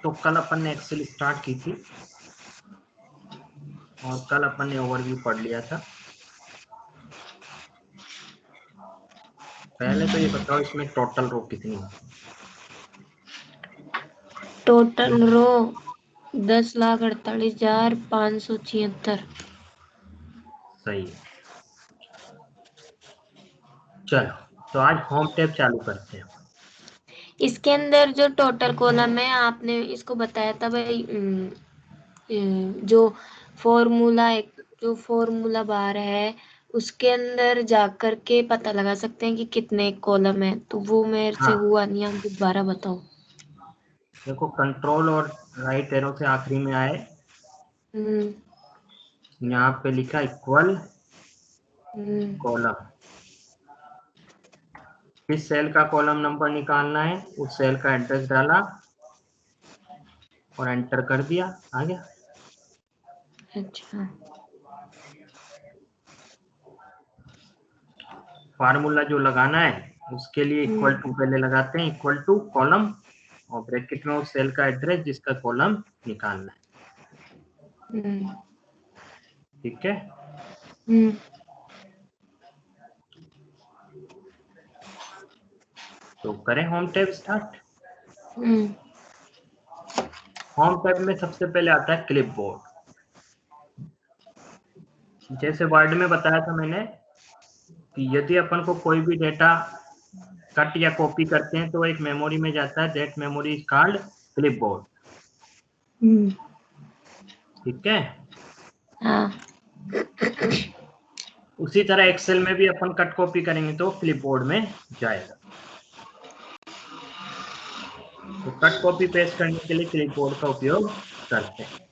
तो कल अपन ने एक्सेल स्टार्ट की थी और कल अपन ने ओवरव्यू पढ़ लिया था। पहले तो ये बताओ इसमें टोटल रो कितनी है? Total row 10,48,576। सही है। चलो तो आज होम टैब चालू करते हैं। इसके अंदर जो टोटल कॉलम है आपने इसको बताया था भाई, जो फॉर्मूला जो फॉर्मूला बार है उसके अंदर जाकर के पता लगा सकते हैं कि कितने कॉलम है, तो वो मेरे से हाँ हुआ नहीं। आप दोबारा बताओ। देखो, कंट्रोल और राइट एरो से आखिरी में आए, हम्म यहाँ पे लिखा इक्वल हम्म कॉलम। किस सेल का कॉलम नंबर निकालना है, उस सेल का एड्रेस डाला और एंटर कर दिया, आ गया। अच्छा। फार्मूला जो लगाना है उसके लिए इक्वल टू पहले लगाते हैं, इक्वल टू कॉलम और ब्रैकेट में उस सेल का एड्रेस जिसका कॉलम निकालना है। हम्म ठीक है। हम्म तो करें होम टैब स्टार्ट। हम्म होम टैब में सबसे पहले आता है क्लिपबोर्ड। जैसे वर्ड में बताया था मैंने कि यदि अपन को कोई भी डेटा कट या कॉपी करते हैं तो एक मेमोरी में जाता है, that memory is called clipboard. हम्म ठीक है। हाँ। उसी तरह एक्सेल में भी अपन कट कॉपी करेंगे तो क्लिपबोर्ड में जाएगा। तो कट कॉपी पेस्ट करने के लिए क्लिपबोर्ड का उपयोग करते हैं।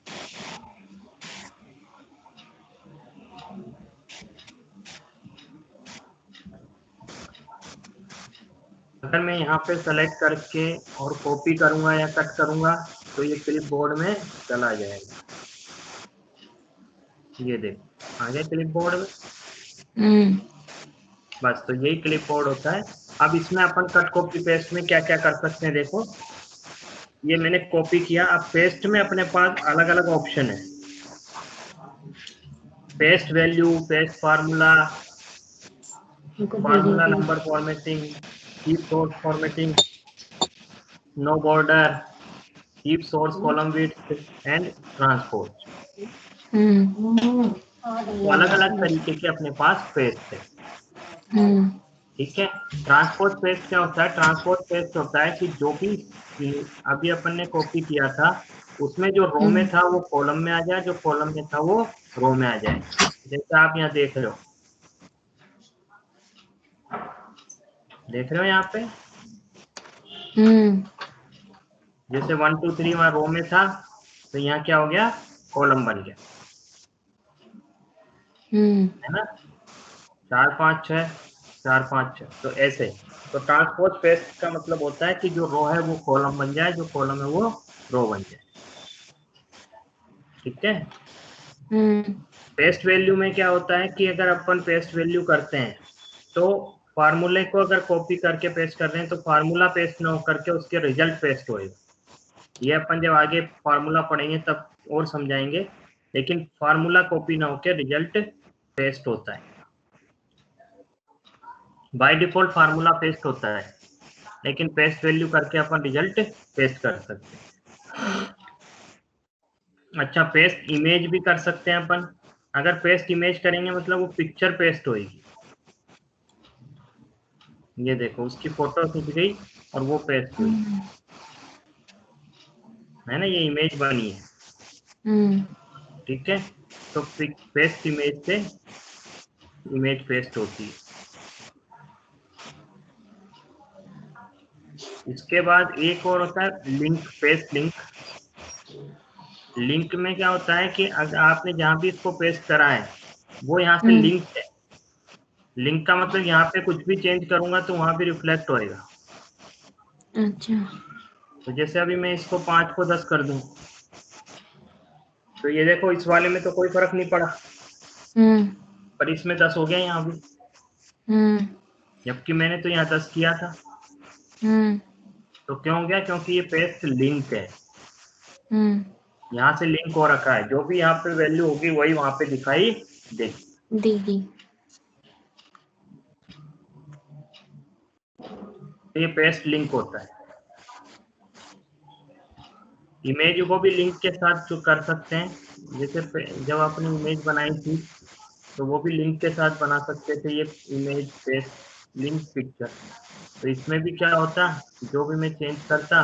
अगर मैं यहाँ पे सेलेक्ट करके और कॉपी करूंगा या कट करूंगा तो ये क्लिपबोर्ड में चला जाएगा। ये देखो आ गया क्लिपबोर्ड में। बस तो यही क्लिपबोर्ड होता है। अब इसमें अपन कट कॉपी पेस्ट में क्या क्या कर सकते हैं, देखो ये मैंने कॉपी किया। अब पेस्ट में अपने पास अलग अलग ऑप्शन है, paste value, paste formula, formula number formatting, keep source formatting, no border, keep source column width and transpose. तो अलग अलग तरीके के अपने पास पेस्ट है। ठीक है। ट्रांसपोज पेस्ट क्या होता है? ट्रांसपोज पेस्ट होता है कि जो भी अभी अपन ने कॉपी किया था उसमें जो रो में था वो कॉलम में आ जाए, जो कॉलम में था वो रो में आ जाए। जैसे आप यहाँ देख रहे हो यहाँ पे, जैसे 1 2 3 वहां रो में था तो यहाँ क्या हो गया, कॉलम बन गया, है ना। 4 5 6 4 5 6, तो ऐसे। तो ट्रांसपोज पेस्ट का मतलब होता है कि जो रो है वो कॉलम बन जाए, जो कॉलम है वो रो बन जाए। ठीक है। पेस्ट वैल्यू में क्या होता है कि अगर अपन पेस्ट वैल्यू करते हैं तो फार्मूले को अगर कॉपी करके पेस्ट कर रहे हैं तो फार्मूला पेस्ट ना करके उसके रिजल्ट पेस्ट होएगा। ये अपन जब आगे फार्मूला पढ़ेंगे तब और समझाएंगे, लेकिन फार्मूला कॉपी ना होकर रिजल्ट पेस्ट होता है। बाय डिफॉल्ट फार्मूला पेस्ट होता है, लेकिन पेस्ट वैल्यू करके अपन रिजल्ट पेस्ट कर सकते हैं। अच्छा, पेस्ट इमेज भी कर सकते हैं अपन। अगर पेस्ट इमेज करेंगे मतलब वो पिक्चर पेस्ट होगी। ये देखो उसकी फोटो खींच गई और वो पेस्ट हुई, है ना, ये इमेज बनी है। ठीक है। तो पेस्ट इमेज से इमेज पेस्ट होती है। इसके बाद एक और होता है लिंक, पेस्ट लिंक। लिंक में क्या होता है कि अगर आपने जहां भी इसको पेस्ट करा है वो यहाँ से लिंक है। लिंक का मतलब यहाँ पे कुछ भी चेंज करूंगा तो वहां भी रिफ्लेक्ट होएगा। अच्छा। तो जैसे अभी मैं इसको 5 को 10 कर दूं तो ये देखो इस वाले में तो कोई फर्क नहीं पड़ा, पर इसमें 10 हो गया यहाँ भी, जबकि मैंने तो यहाँ 10 किया था। तो क्यों हो गया? क्योंकि ये पेस्ट लिंक है। यहाँ से लिंक हो रखा है, जो भी यहाँ पे वैल्यू होगी वही वहां पे दिखाई देगी। तो ये पेस्ट लिंक होता है। इमेज को भी लिंक के साथ जो कर सकते हैं, जैसे जब आपने इमेज बनाई थी तो वो भी लिंक के साथ बना सकते थे, ये इमेज पेस्ट लिंक पिक्चर। तो इसमें भी क्या होता, जो भी मैं चेंज करता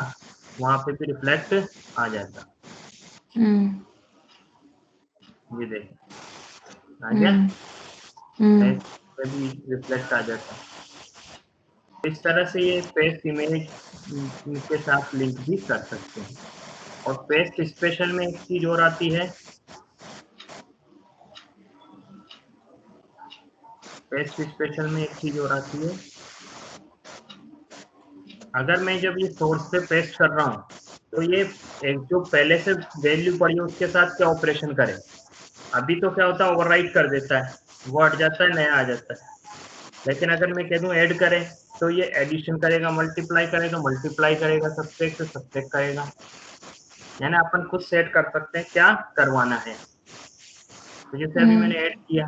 वहां पे भी रिफ्लेक्ट आ जाता। ये देखो आ गया, पेस्ट भी रिफ्लेक्ट आ जाता। इस तरह से ये पेस्ट इमेज के साथ लिंक भी कर सकते हैं। और पेस्ट स्पेशल में एक चीज और आती है, पेस्ट स्पेशल में एक चीज और आती है, अगर मैं जब ये सोर्स पे पेस्ट कर रहा हूँ तो ये एक जो पहले से वैल्यू पड़ी है उसके साथ क्या ऑपरेशन करे। अभी तो क्या होता है, ओवरराइट कर देता है, वो हट जाता है, नया आ जाता है। लेकिन अगर मैं कह दूं ऐड करें तो ये एडिशन करेगा, मल्टीप्लाई करेगा, सब्ट्रैक्ट करेगा। यानी अपन खुद सेट कर सकते हैं क्या करवाना है। तो जैसे अभी मैंने ऐड किया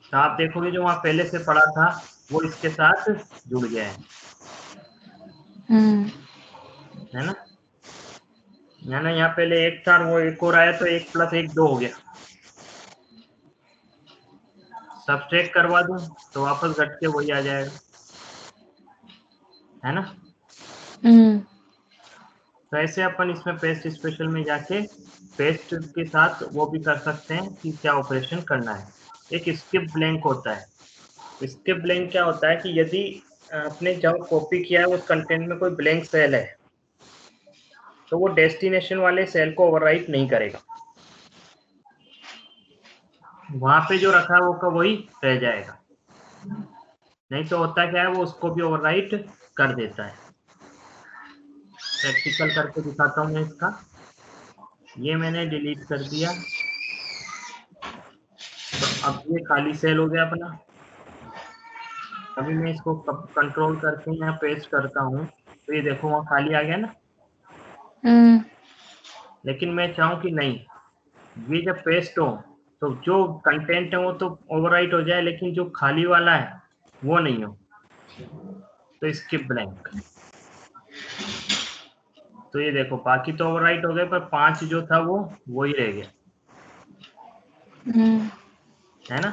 तो आप देखोगे जो वहां पहले से पड़ा था वो इसके साथ जुड़ गया है ना। यानी यहाँ पहले एक था, वो एक और आया तो 1 + 1 2 हो गया। सब्ट्रैक्ट करवा दूं तो वापस घट के वही आ जाएगा, है ना। तो ऐसे अपन इसमें पेस्ट स्पेशल में जाके पेस्ट के साथ वो भी कर सकते हैं कि क्या ऑपरेशन करना है। एक स्किप ब्लैंक होता है। स्किप ब्लैंक क्या होता है कि यदि आपने जब कॉपी किया है उस कंटेंट में कोई ब्लैंक सेल है तो वो डेस्टिनेशन वाले सेल को ओवरराइट नहीं करेगा, वहां पे जो रखा है वो का वही रह जाएगा। नहीं तो होता क्या है, वो उसको भी ओवरराइट कर देता है। प्रैक्टिकल करके दिखाता हूँ मैं इसका। ये मैंने डिलीट कर दिया, तो अब ये खाली सेल हो गया अपना। अभी मैं इसको कंट्रोल करके यहाँ पेस्ट करता हूँ तो ये देखो वहाँ खाली आ गया ना। लेकिन मैं चाहूँ कि नहीं, ये जब पेस्ट हो तो जो कंटेंट है वो तो ओवरराइट हो जाए, लेकिन जो खाली वाला है वो नहीं हो, तो स्किप ब्लैंक। तो ये देखो बाकी तो ओवरराइट हो गए, पर 5 जो था वो वही रह गया, है ना।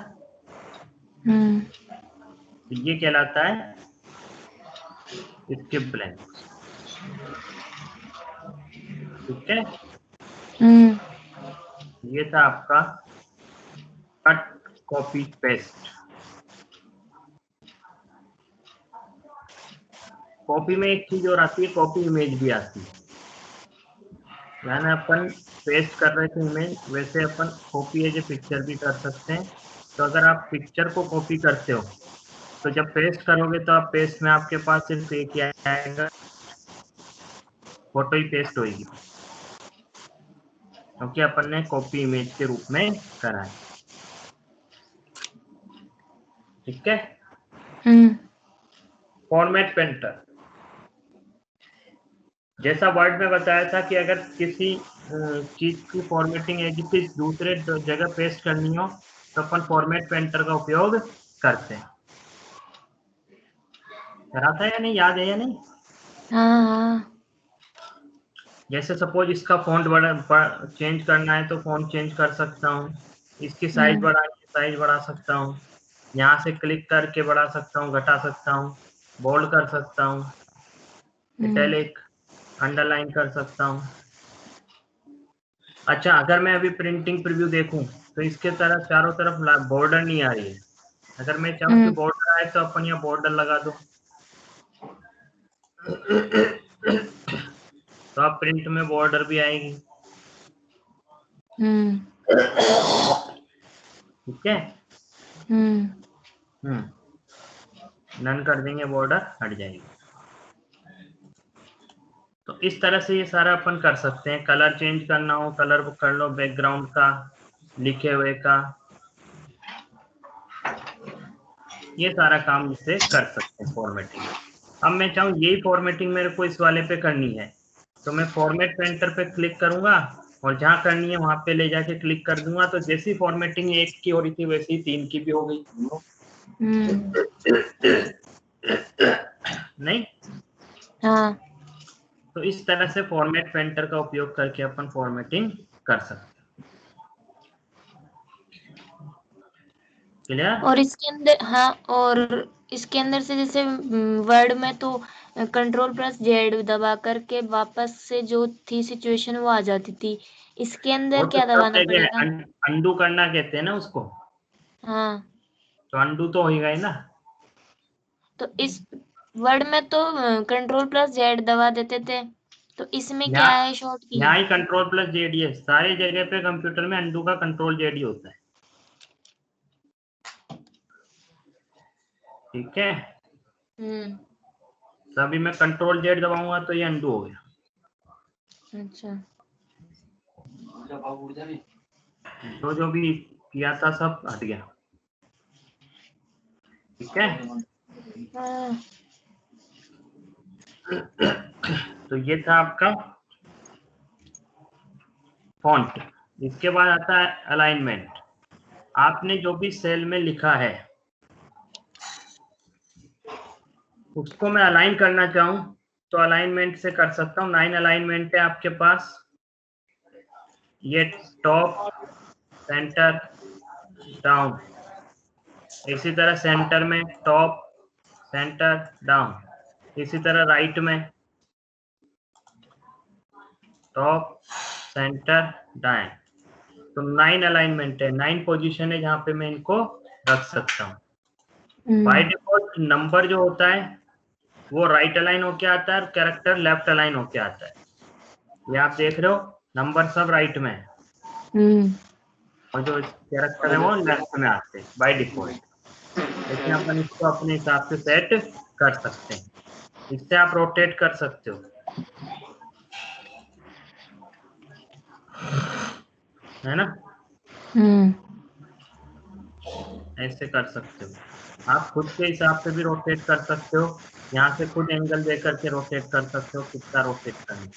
तो ये कहलाता है स्किप ब्लैंक। ठीक है, ये था आपका कट कॉपी पेस्ट। कॉपी में एक चीज और आती है, कॉपी इमेज भी आती है। यानी अपन पेस्ट कर रहे थे इमेज, वैसे अपन कॉपी एज ए पिक्चर भी कर सकते हैं। तो अगर आप पिक्चर को कॉपी करते हो तो जब पेस्ट करोगे तो आप पेस्ट में आपके पास सिर्फ एक ही आएगा, फोटो ही पेस्ट होगी, क्योंकि अपन ने कॉपी इमेज के रूप में करा है। ठीक है। फॉर्मेट पेंटर, जैसा वर्ड में बताया था कि अगर किसी चीज की फॉर्मेटिंग है किसी दूसरे जगह पेस्ट करनी हो तो अपन फॉर्मेट पेंटर का उपयोग करते हैं। करा था या नहीं, याद है या नहीं? हाँ। जैसे सपोज इसका फॉन्ट बड़ा चेंज करना है तो फॉन्ट चेंज कर सकता हूँ, इसकी साइज बढ़ा सकता हूँ, यहाँ से क्लिक करके बढ़ा सकता हूँ, घटा सकता हूँ, बोल्ड कर सकता हूँ, इटैलिक, अंडरलाइन कर सकता हूँ। अच्छा, अगर मैं अभी प्रिंटिंग प्रीव्यू देखूं तो इसके तरफ चारों तरफ बॉर्डर नहीं आ रही है। अगर मैं चाहूँ कि बॉर्डर आए तो अपन यहाँ बॉर्डर लगा दो, तो आप प्रिंट में बॉर्डर भी आएगी। ठीक है। नन कर देंगे, बॉर्डर हट जाएगी। तो इस तरह से ये सारा अपन कर सकते हैं। कलर चेंज करना हो कलर कर लो, बैकग्राउंड का, लिखे हुए का, ये सारा काम इससे कर सकते हैं फॉर्मेटिंग। अब मैं चाहूँ यही फॉर्मेटिंग मेरे को इस वाले पे करनी है तो मैं फॉर्मेट पेंटर पे क्लिक करूंगा और जहां करनी है वहां पे ले जाके क्लिक कर दूंगा, तो जैसी फॉर्मेटिंग एक की हो रही थी वैसी 3 की भी हो गई। नहीं? हाँ। तो इस तरह से फॉर्मेट पेंटर का उपयोग करके अपन फॉर्मेटिंग कर सकते हैं। क्लियर? और इसके अंदर, हाँ, और इसके अंदर से जैसे वर्ड में तो Ctrl+Z दबा करके वापस से जो थी सिचुएशन वो आ जाती थी। इसके वो अंदर तो क्या सब दबाना जगह पड़ेगा? अंडू करना कहते हैं ना उसको, हाँ, तो अंडू तो होगा ही ना। तो इस वर्ड में तो Ctrl+Z दबा देते थे, तो इसमें क्या यहाँ है शॉर्ट की? यहाँ ही Ctrl+Z है, सारे जगह पे कंप्यूटर में अंडू का Ctrl+Z ही होता है। ठीक है, तो अभी मैं Ctrl+Z दबाऊंगा तो ये अंडू हो गया। अच्छा। जो भी किया था सब हट गया। ठीक है, हाँ। तो ये था आपका फॉन्ट। इसके बाद आता है अलाइनमेंट। आपने जो भी सेल में लिखा है उसको मैं अलाइन करना चाहूं तो अलाइनमेंट से कर सकता हूं। 9 अलाइनमेंट है आपके पास। ये टॉप, सेंटर, डाउन, इसी तरह सेंटर में टॉप, सेंटर, डाउन, इसी तरह राइट में टॉप, सेंटर, डाउन। तो 9 अलाइनमेंट है, 9 पोजीशन है जहां पे मैं इनको रख सकता हूँ। बाय डिफॉल्ट नंबर जो होता है वो राइट अलाइन होके आता है और कैरेक्टर लेफ्ट अलाइन होके आता है। ये आप देख रहे हो, नंबर सब राइट में है और जो कैरेक्टर है वो लेफ्ट में आते हैं बाय डिफॉल्ट। लेकिन अपन इसको अपने हिसाब से सेट कर सकते हैं। इससे आप रोटेट कर सकते हो, है ना? ऐसे कर सकते हो। आप खुद के हिसाब से भी रोटेट कर सकते हो, यहाँ से खुद एंगल दे करके रोटेट कर सकते हो, कितना रोटेट करना।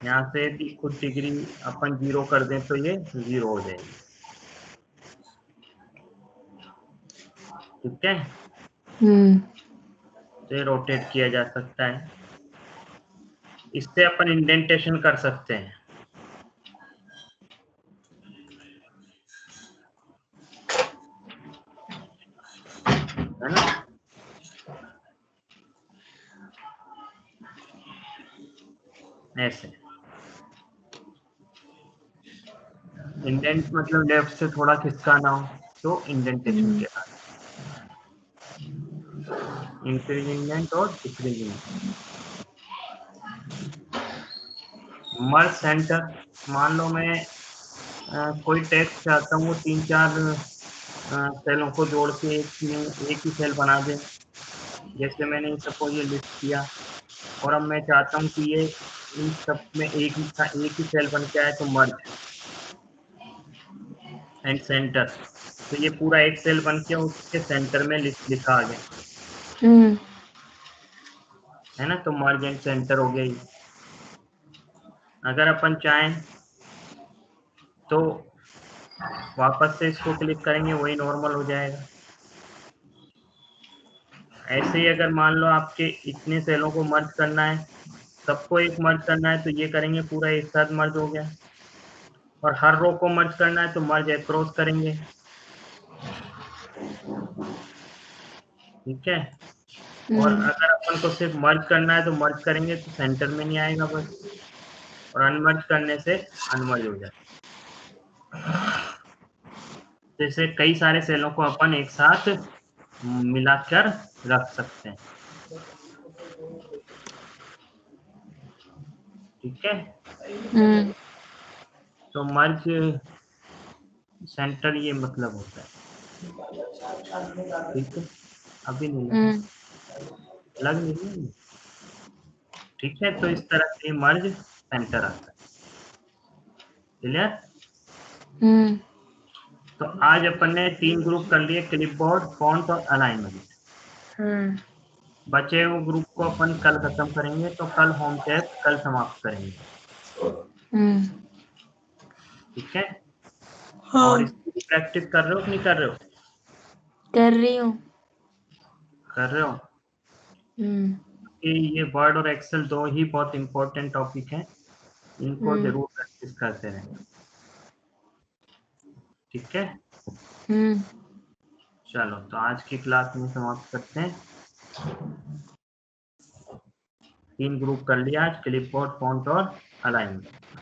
यहाँ से भी खुद डिग्री अपन 0 कर दें तो ये 0 हो जाएगी। ठीक है, तो ये रोटेट किया जा सकता है। इससे अपन इंडेंटेशन कर सकते हैं, है ना? ऐसे इंडेंट मतलब लेफ्ट से थोड़ा खिसकाना हो तो इंडेंटेशन के बाद इंक्रीज इंडेंट और डिक्रीज इंडेंट। मर्ज सेंटर, मान लो मैं कोई टेक्स्ट चाहता हूँ वो 3-4 सेलों को जोड़ के एक ही सेल बना दे। जैसे मैंने सपोज ये लिस्ट किया और अब मैं चाहता हूँ कि ये इन सब में एक ही सेल बन के आए, तो मर्ज एंड सेंटर, तो ये पूरा एक सेल बन के उसके सेंटर में लिखा आ गया, है ना? तो मर्ज एंड सेंटर हो गया ये। अगर अपन चाहें तो वापस से इसको क्लिक करेंगे, वही नॉर्मल हो जाएगा। ऐसे ही अगर मान लो आपके इतने सेलों को मर्ज करना है, सबको एक मर्ज करना है, तो ये करेंगे, पूरा एक साथ मर्ज हो गया। और हर रो को मर्ज करना है तो मर्ज अक्रॉस करेंगे। ठीक है, और अगर अपन को सिर्फ मर्ज करना है तो मर्ज करेंगे तो सेंटर में नहीं आएगा बस, और अनमर्ज करने से अनमर्ज हो जाए। जैसे कई सारे सेलों को अपन एक साथ मिलाकर रख सकते हैं। ठीक है, तो मर्ज सेंटर ये मतलब होता है। ठीक है, अभी नहीं लग नहीं है। ठीक है, तो इस तरह से मर्ज सेंटर आता है। क्लियर? तो आज अपन ने 3 ग्रुप कर लिए, क्लिपबोर्ड, फॉन्ट और अलाइनमेंट। बचे हुए ग्रुप को अपन कल खत्म करेंगे, तो कल होम टेस्ट कल समाप्त करेंगे, ठीक है। और इसकी प्रैक्टिस कर रहे हो कि नहीं कर रहे हो? कर रही हूँ। कर रहे हो। कि ये वर्ड और एक्सेल दो ही बहुत इंपॉर्टेंट टॉपिक हैं, इनको जरूर प्रैक्टिस करते रहें, ठीक है। चलो, तो आज की क्लास में समाप्त करते हैं। 3 ग्रुप कर लिया आज, क्लिपबोर्ड, फॉन्ट और अलाइनमेंट।